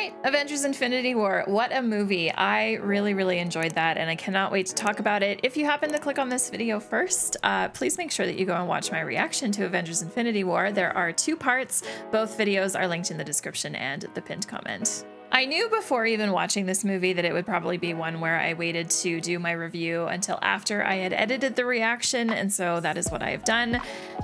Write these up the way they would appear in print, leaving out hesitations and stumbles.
right, Avengers Infinity War. What a movie. I really enjoyed that, and I cannot wait to talk about it. If you happen to click on this video first, please make sure that you go and watch my reaction to Avengers Infinity War. There are 2 parts. Both videos are linked in the description and the pinned comment. I knew before even watching this movie that it would probably be one where I waited to do my review until after I had edited the reaction, and so that is what I have done.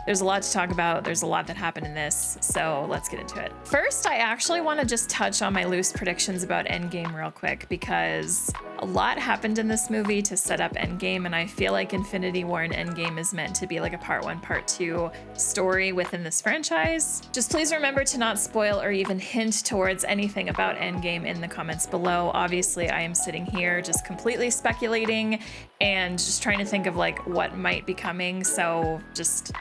There's a lot to talk about. There's a lot that happened in this, so let's get into it. First, I actually want to just touch on my loose predictions about Endgame real quick, because a lot happened in this movie to set up Endgame, and I feel like Infinity War and Endgame is meant to be like a part 1, part 2 story within this franchise. Just please remember to not spoil or even hint towards anything about Endgame in the comments below. Obviously, I am sitting here just completely speculating and just trying to think of like what might be coming, so just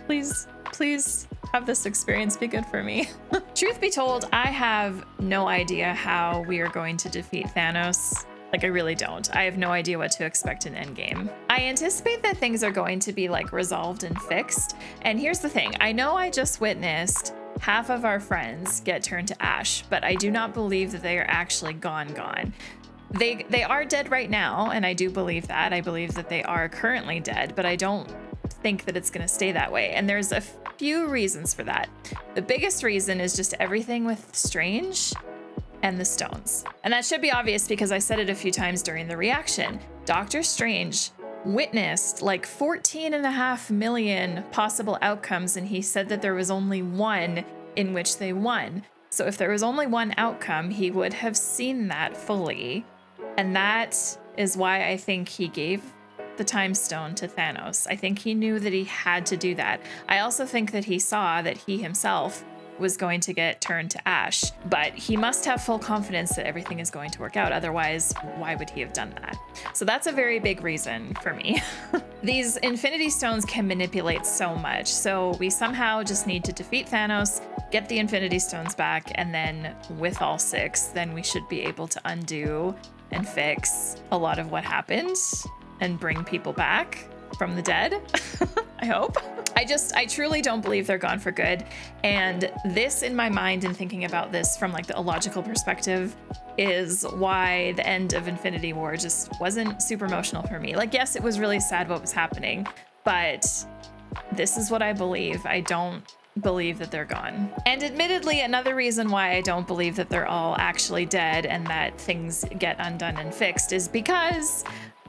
please have this experience be good for me. Truth be told, I have no idea how we are going to defeat Thanos. Like, I really don't. I have no idea what to expect in Endgame. I anticipate that things are going to be like resolved and fixed. And here's the thing, I know I just witnessed half of our friends get turned to ash, but I do not believe that they are actually gone. They are dead right now, and I do believe that. I believe that they are currently dead, but I don't think that it's going to stay that way. And there's a few reasons for that. The biggest reason is just everything with Strange and the stones. And that should be obvious because I said it a few times during the reaction. Doctor Strange witnessed like 14.5 million possible outcomes, and he said that there was only one in which they won. So if there was only one outcome, he would have seen that fully. And that is why I think he gave the time stone to Thanos. I think he knew that he had to do that. I also think that he saw that he himself was going to get turned to ash, but he must have full confidence that everything is going to work out. Otherwise, why would he have done that? So that's a very big reason for me. These Infinity Stones can manipulate so much. So we somehow just need to defeat Thanos, get the Infinity Stones back, and then with all 6, then we should be able to undo and fix a lot of what happened and bring people back from the dead. I hope. I truly don't believe they're gone for good. And this in my mind, and thinking about this from like the logical perspective, is why the end of Infinity War just wasn't super emotional for me. Like, yes, it was really sad what was happening, but this is what I believe. I don't believe that they're gone. And admittedly, another reason why I don't believe that they're all actually dead and that things get undone and fixed is because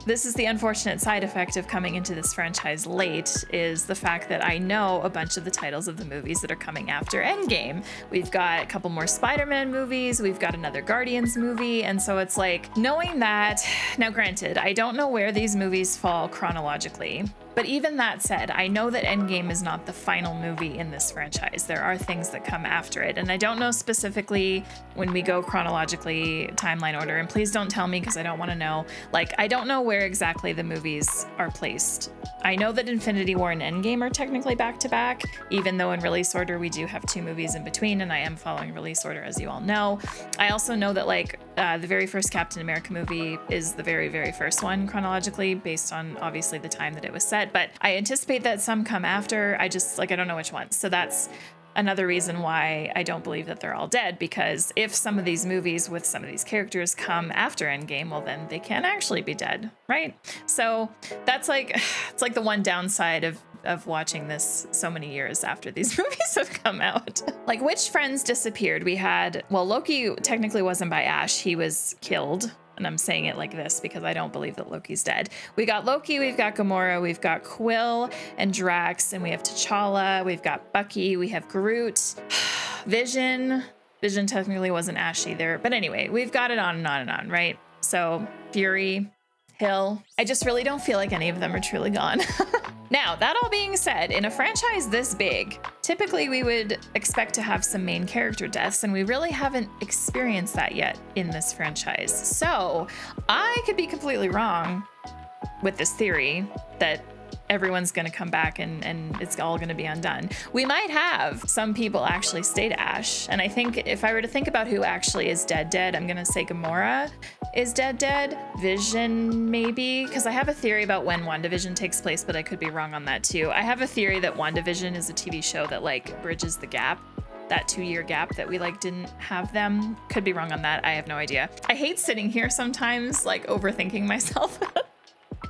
this is the unfortunate side effect of coming into this franchise late, is the fact that I know a bunch of the titles of the movies that are coming after Endgame. We've got a couple more Spider-Man movies, we've got another Guardians movie, and so it's like, knowing that, now granted, I don't know where these movies fall chronologically, but even that said, I know that Endgame is not the final movie in this franchise. There are things that come after it, and I don't know specifically when we go chronologically timeline order, and please don't tell me because I don't want to know. Like, I don't know where exactly the movies are placed. I know that Infinity War and Endgame are technically back to back, even though in release order we do have 2 movies in between, and I am following release order, as you all know. I also know that like the very first Captain America movie is the very first one chronologically, based on obviously the time that it was set, but I anticipate that some come after. I don't know which ones. So that's another reason why I don't believe that they're all dead, because if some of these movies with some of these characters come after Endgame, well, then they can actually be dead, right? So that's like, it's like the one downside of watching this so many years after these movies have come out. Like, which friends disappeared? We had, well, Loki technically wasn't by ash, he was killed. And I'm saying it like this because I don't believe that Loki's dead. We got Loki, we've got Gamora, we've got Quill and Drax, and we have T'Challa, we've got Bucky, we have Groot, Vision. Vision technically wasn't ash either. But anyway, we've got it on and on and on, right? So Fury, Hill. I just really don't feel like any of them are truly gone. Now, that all being said, in a franchise this big, typically we would expect to have some main character deaths, and we really haven't experienced that yet in this franchise. So I could be completely wrong with this theory that everyone's going to come back and it's all going to be undone. We might have some people actually stay to ash. And I think if I were to think about who actually is dead, I'm going to say Gamora is dead. Vision, maybe, because I have a theory about when WandaVision takes place, but I could be wrong on that too. I have a theory that WandaVision is a TV show that like bridges the gap that 2-year gap that we like didn't have them. Could be wrong on that. I have no idea. I hate sitting here sometimes, like overthinking myself.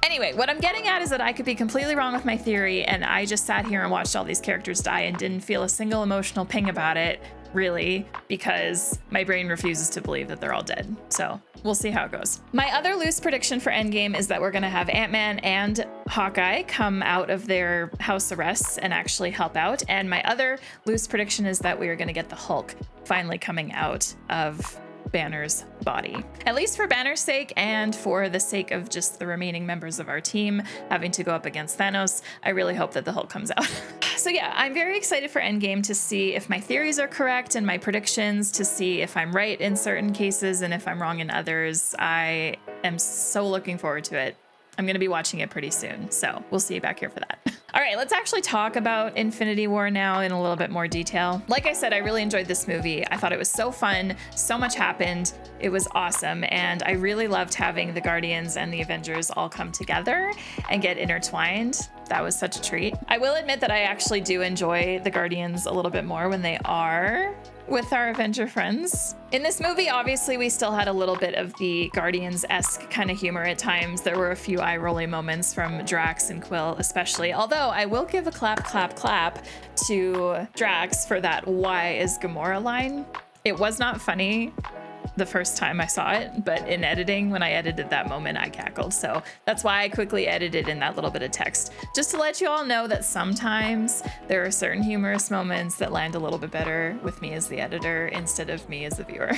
Anyway, what I'm getting at is that I could be completely wrong with my theory, and I just sat here and watched all these characters die and didn't feel a single emotional ping about it, really, because my brain refuses to believe that they're all dead. So we'll see how it goes. My other loose prediction for Endgame is that we're gonna have Ant-Man and Hawkeye come out of their house arrests and actually help out. And my other loose prediction is that we are gonna get the Hulk finally coming out of Banner's body. At least for Banner's sake and for the sake of just the remaining members of our team having to go up against Thanos, I really hope that the Hulk comes out. So yeah, I'm very excited for Endgame to see if my theories are correct and my predictions, to see if I'm right in certain cases and if I'm wrong in others. I am so looking forward to it. I'm going to be watching it pretty soon, so we'll see you back here for that. All right, let's actually talk about Infinity War now in a little bit more detail. Like I said, I really enjoyed this movie. I thought it was so fun. So much happened. It was awesome. And I really loved having the Guardians and the Avengers all come together and get intertwined. That was such a treat. I will admit that I actually do enjoy the Guardians a little bit more when they are with our Avenger friends. In this movie, obviously, we still had a little bit of the Guardians-esque kind of humor at times. There were a few eye-rolling moments from Drax and Quill especially, although I will give a clap, clap, clap to Drax for that "Why is Gamora" line. It was not funny the first time I saw it, but in editing, when I edited that moment, I cackled. So that's why I quickly edited in that little bit of text, just to let you all know that sometimes there are certain humorous moments that land a little bit better with me as the editor instead of me as the viewer.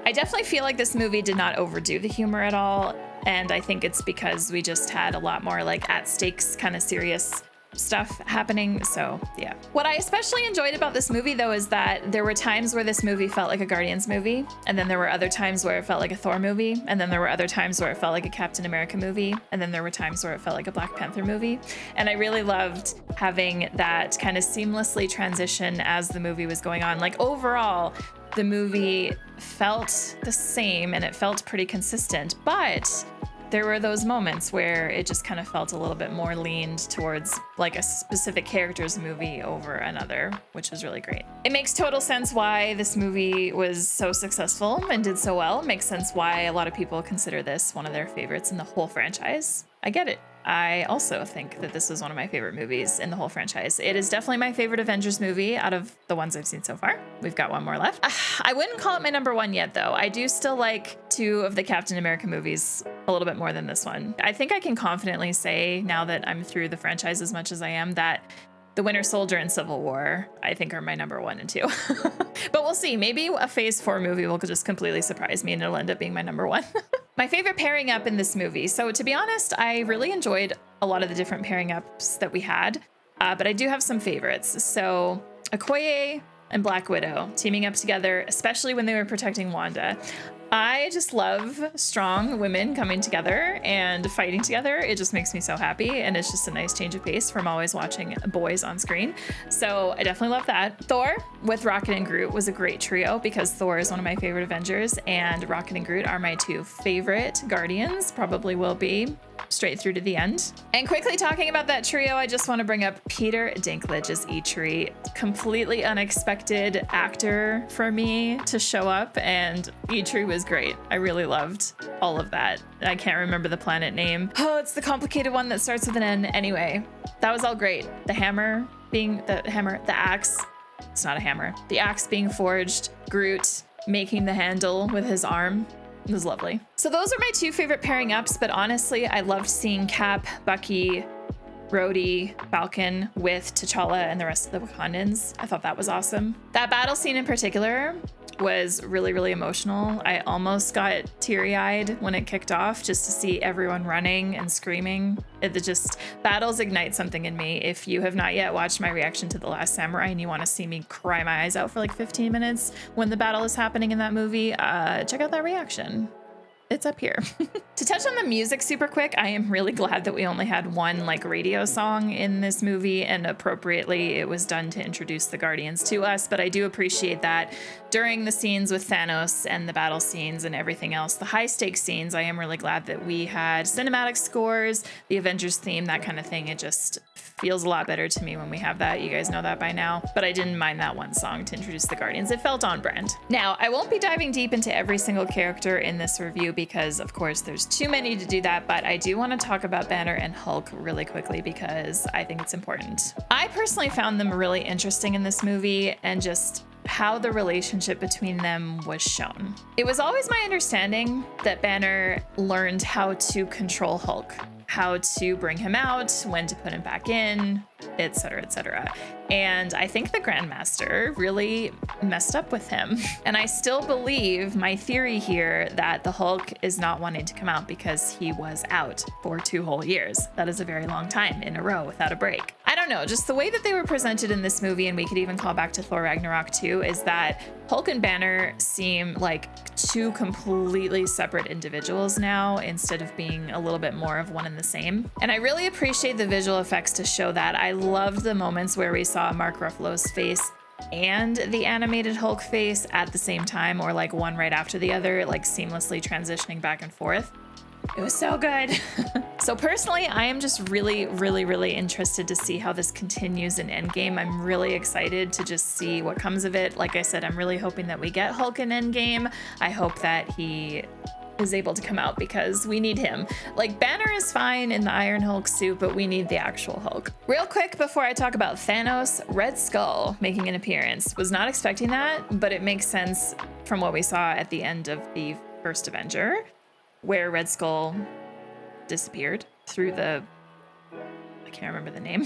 I definitely feel like this movie did not overdo the humor at all. And I think it's because we just had a lot more like at stakes kind of serious stuff happening. So yeah. What I especially enjoyed about this movie though is that there were times where this movie felt like a Guardians movie, and then there were other times where it felt like a Thor movie, and then there were other times where it felt like a Captain America movie, and then there were times where it felt like a Black Panther movie. And I really loved having that kind of seamlessly transition as the movie was going on. Like overall, the movie felt the same and it felt pretty consistent, but there were those moments where it just kind of felt a little bit more leaned towards like a specific character's movie over another, which was really great. It makes total sense why this movie was so successful and did so well. It makes sense why a lot of people consider this one of their favorites in the whole franchise. I get it. I also think that this is one of my favorite movies in the whole franchise. It is definitely my favorite Avengers movie out of the ones I've seen so far. We've got one more left. I wouldn't call it my number one yet, though. I do still like 2 of the Captain America movies a little bit more than this one. I think I can confidently say, now that I'm through the franchise as much as I am, that The Winter Soldier and Civil War, I think, are my number 1 and 2. But we'll see. Maybe a Phase 4 movie will just completely surprise me and it'll end up being my number 1. My favorite pairing up in this movie. So to be honest, I really enjoyed a lot of the different pairing ups that we had, but I do have some favorites. So Okoye and Black Widow teaming up together, especially when they were protecting Wanda. I just love strong women coming together and fighting together. It just makes me so happy, and it's just a nice change of pace from always watching boys on screen. So I definitely love that. Thor with Rocket and Groot was a great trio because Thor is one of my favorite Avengers, and Rocket and Groot are my 2 favorite Guardians, probably will be straight through to the end. And quickly talking about that trio, I just want to bring up Peter Dinklage as Eitri. Completely unexpected actor for me to show up, and Eitri was great. I really loved all of that. I can't remember the planet name. Oh, it's the complicated one that starts with an N. Anyway, that was all great. The axe. It's not a hammer. The axe being forged, Groot making the handle with his arm. It was lovely. So those are my 2 favorite pairing ups, but honestly, I loved seeing Cap, Bucky, Rhodey, Falcon with T'Challa and the rest of the Wakandans. I thought that was awesome. That battle scene in particular was really, really emotional. I almost got teary-eyed when it kicked off just to see everyone running and screaming. Battles ignite something in me. If you have not yet watched my reaction to The Last Samurai and you want to see me cry my eyes out for like 15 minutes when the battle is happening in that movie, check out that reaction. It's up here. To touch on the music super quick, I am really glad that we only had 1 like radio song in this movie, and appropriately it was done to introduce the Guardians to us, but I do appreciate that during the scenes with Thanos and the battle scenes and everything else, the high stakes scenes, I am really glad that we had cinematic scores, the Avengers theme, that kind of thing. It just feels a lot better to me when we have that. You guys know that by now, but I didn't mind that one song to introduce the Guardians. It felt on brand. Now, I won't be diving deep into every single character in this review because of course there's too many to do that, but I do want to talk about Banner and Hulk really quickly because I think it's important. I personally found them really interesting in this movie and just how the relationship between them was shown. It was always my understanding that Banner learned how to control Hulk, how to bring him out, when to put him back in, etc., etc. And I think the Grandmaster really messed up with him. And I still believe my theory here that the Hulk is not wanting to come out because he was out for 2 whole years. That is a very long time in a row without a break. I don't know, just the way that they were presented in this movie, and we could even call back to Thor Ragnarok too, is that Hulk and Banner seem like 2 completely separate individuals now instead of being a little bit more of one and the same. And I really appreciate the visual effects to show that. I loved the moments where we saw Mark Ruffalo's face and the animated Hulk face at the same time, or like one right after the other, like seamlessly transitioning back and forth. It was so good. So personally, I am just really, really, really interested to see how this continues in Endgame. I'm really excited to just see what comes of it. Like I said, I'm really hoping that we get Hulk in Endgame. I hope that he is able to come out because we need him. Like, Banner is fine in the Iron Hulk suit, but we need the actual Hulk. Real quick before I talk about Thanos, Red Skull making an appearance. Was not expecting that, but it makes sense from what we saw at the end of the first Avenger, where Red Skull disappeared through the, I can't remember the name.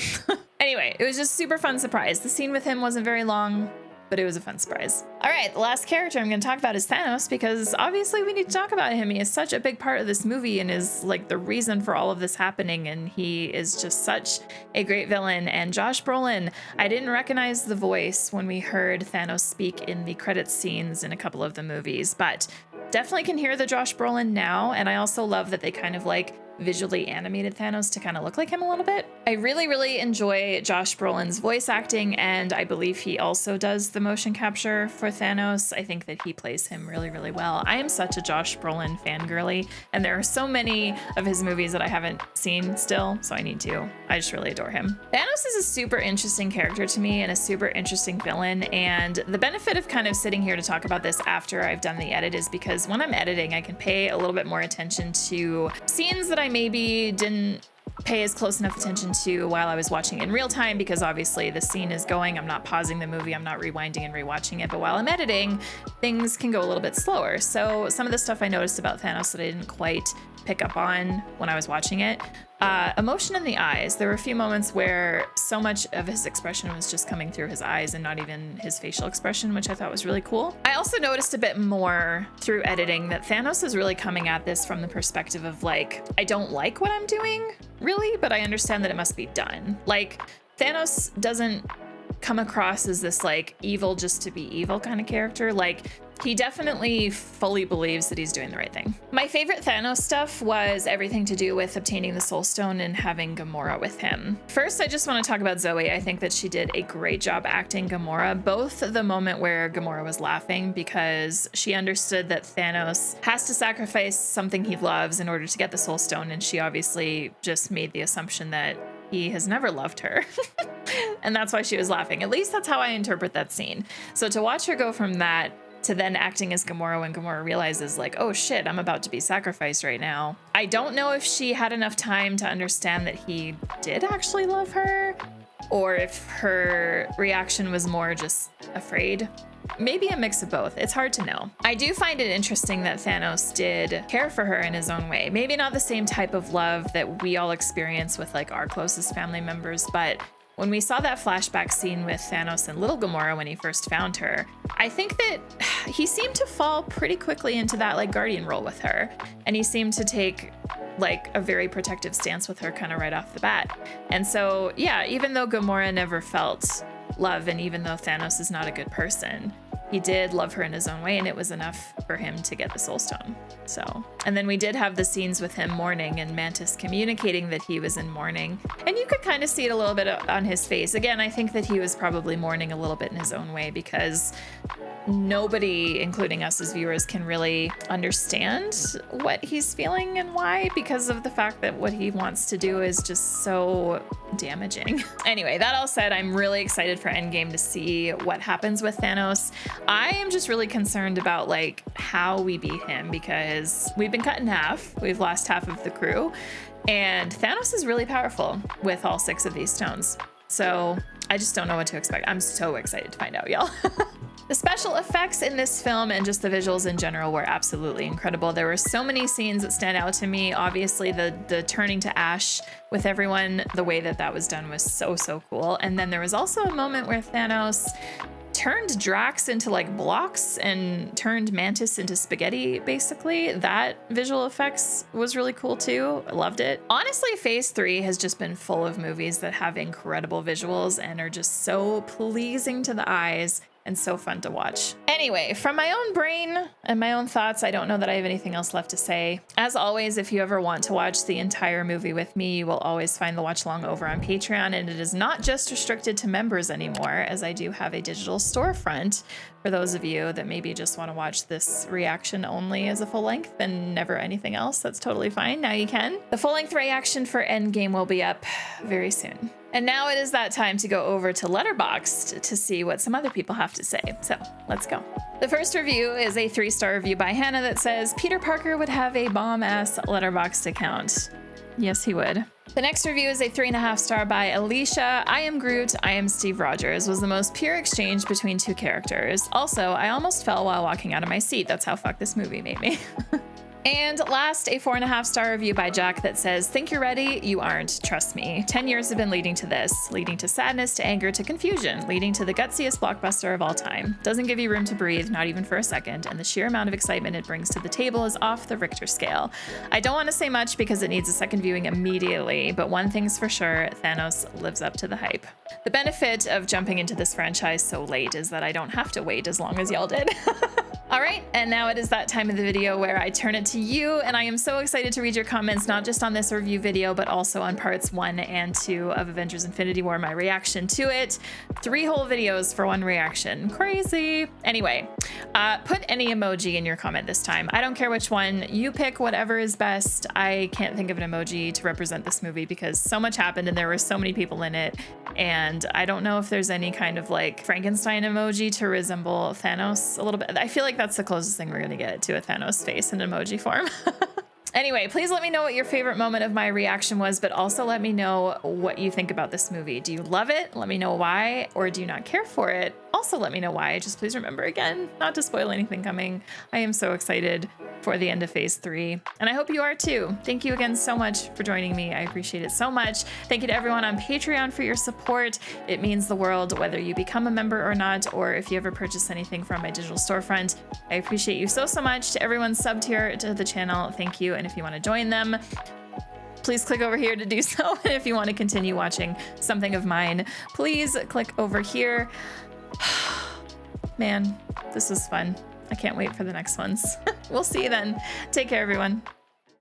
Anyway, it was just super fun surprise. The scene with him wasn't very long, but it was a fun surprise. All right, the last character I'm going to talk about is Thanos, because obviously we need to talk about him. He is such a big part of this movie and is like the reason for all of this happening, and he is just such a great villain. And Josh Brolin, I didn't recognize the voice when we heard Thanos speak in the credits scenes in a couple of the movies, but definitely can hear the Josh Brolin now. And I also love that they kind of like visually animated Thanos to kind of look like him a little bit. I really, really enjoy Josh Brolin's voice acting, and I believe he also does the motion capture for Thanos. I think that he plays him really, really well. I am such a Josh Brolin fangirly, and there are so many of his movies that I haven't seen still, so I need to. I just really adore him. Thanos is a super interesting character to me and a super interesting villain, and the benefit of kind of sitting here to talk about this after I've done the edit is because when I'm editing, I can pay a little bit more attention to scenes that I maybe didn't pay as close enough attention to while I was watching in real time, because obviously the scene is going, I'm not pausing the movie, I'm not rewinding and rewatching it, but while I'm editing, things can go a little bit slower. So some of the stuff I noticed about Thanos that I didn't quite pick up on when I was watching it, emotion in the eyes. There were a few moments where so much of his expression was just coming through his eyes and not even his facial expression, which I thought was really cool. I also noticed a bit more through editing that Thanos is really coming at this from the perspective of like, I don't like what I'm doing, really, but I understand that it must be done. Like, Thanos doesn't come across as this like evil just to be evil kind of character. Like, he definitely fully believes that he's doing the right thing. My favorite Thanos stuff was everything to do with obtaining the Soul Stone and having Gamora with him. First, I just want to talk about Zoe. I think that she did a great job acting Gamora, both the moment where Gamora was laughing because she understood that Thanos has to sacrifice something he loves in order to get the Soul Stone, and she obviously just made the assumption that he has never loved her. And that's why she was laughing. At least that's how I interpret that scene. So to watch her go from that to then acting as Gamora when Gamora realizes like, oh shit, I'm about to be sacrificed right now. I don't know if she had enough time to understand that he did actually love her, or if her reaction was more just afraid. Maybe a mix of both. It's hard to know. I do find it interesting that Thanos did care for her in his own way. Maybe not the same type of love that we all experience with like our closest family members, but when we saw that flashback scene with Thanos and little Gamora when he first found her, I think that he seemed to fall pretty quickly into that like guardian role with her. And he seemed to take like a very protective stance with her kind of right off the bat. And so, yeah, even though Gamora never felt love, and even though Thanos is not a good person, he did love her in his own way, and it was enough for him to get the Soul Stone. So, and then we did have the scenes with him mourning and Mantis communicating that he was in mourning, and you could kind of see it a little bit on his face. Again, I think that he was probably mourning a little bit in his own way, because nobody, including us as viewers, can really understand what he's feeling and why, because of the fact that what he wants to do is just so damaging. Anyway, that all said, I'm really excited for Endgame to see what happens with Thanos. I am just really concerned about like how we beat him, because we've been cut in half. We've lost half of the crew, and Thanos is really powerful with all 6 of these stones. So I just don't know what to expect. I'm so excited to find out, y'all. The special effects in this film and just the visuals in general were absolutely incredible. There were so many scenes that stand out to me. Obviously, the turning to ash with everyone, the way that that was done was so, so cool. And then there was also a moment where Thanos turned Drax into like blocks and turned Mantis into spaghetti, basically. That visual effects was really cool too. I loved it. Honestly, Phase 3 has just been full of movies that have incredible visuals and are just so pleasing to the eyes and so fun to watch. Anyway, from my own brain and my own thoughts, I don't know that I have anything else left to say. As always, if you ever want to watch the entire movie with me, you will always find the watch along over on Patreon, and it is not just restricted to members anymore, as I do have a digital storefront for those of you that maybe just want to watch this reaction only as a full length and never anything else. That's totally fine. Now you can. The full length reaction for Endgame will be up very soon. And now it is that time to go over to Letterboxd to see what some other people have to say. So let's go. The first review is a 3-star review by Hannah that says, Peter Parker would have a bomb-ass Letterboxd account. Yes, he would. The next review is a 3.5-star by Alicia. I am Groot, I am Steve Rogers was the most pure exchange between 2 characters. Also, I almost fell while walking out of my seat. That's how fucked this movie made me. And last, a 4.5-star review by Jack that says, think you're ready? You aren't, trust me. 10 years have been leading to this, leading to sadness, to anger, to confusion, leading to the gutsiest blockbuster of all time. Doesn't give you room to breathe, not even for a second, and the sheer amount of excitement it brings to the table is off the Richter scale. I don't want to say much because it needs a second viewing immediately, but one thing's for sure, Thanos lives up to the hype. The benefit of jumping into this franchise so late is that I don't have to wait as long as y'all did. All right, and now it is that time of the video where I turn it to you, and I am so excited to read your comments, not just on this review video, but also on parts 1 and 2 of Avengers Infinity War, my reaction to it. 3 whole videos for one reaction. Crazy. Anyway, put any emoji in your comment this time. I don't care which one. You pick whatever is best. I can't think of an emoji to represent this movie because so much happened and there were so many people in it, and I don't know if there's any kind of like Frankenstein emoji to resemble Thanos a little bit. I feel like that's the closest thing we're gonna get to a Thanos face in emoji form. Anyway, please let me know what your favorite moment of my reaction was, but also let me know what you think about this movie. Do you love it? Let me know why, or do you not care for it? Also let me know why. Just please remember again, not to spoil anything coming. I am so excited for the end of Phase 3, and I hope you are too. Thank you again so much for joining me. I appreciate it so much. Thank you to everyone on Patreon for your support. It means the world, whether you become a member or not, or if you ever purchase anything from my digital storefront. I appreciate you so, so much. To everyone subbed here to the channel, thank you. And if you want to join them, please click over here to do so. And if you want to continue watching something of mine, please click over here. Man, this was fun. I can't wait for the next ones. We'll see you then. Take care, everyone.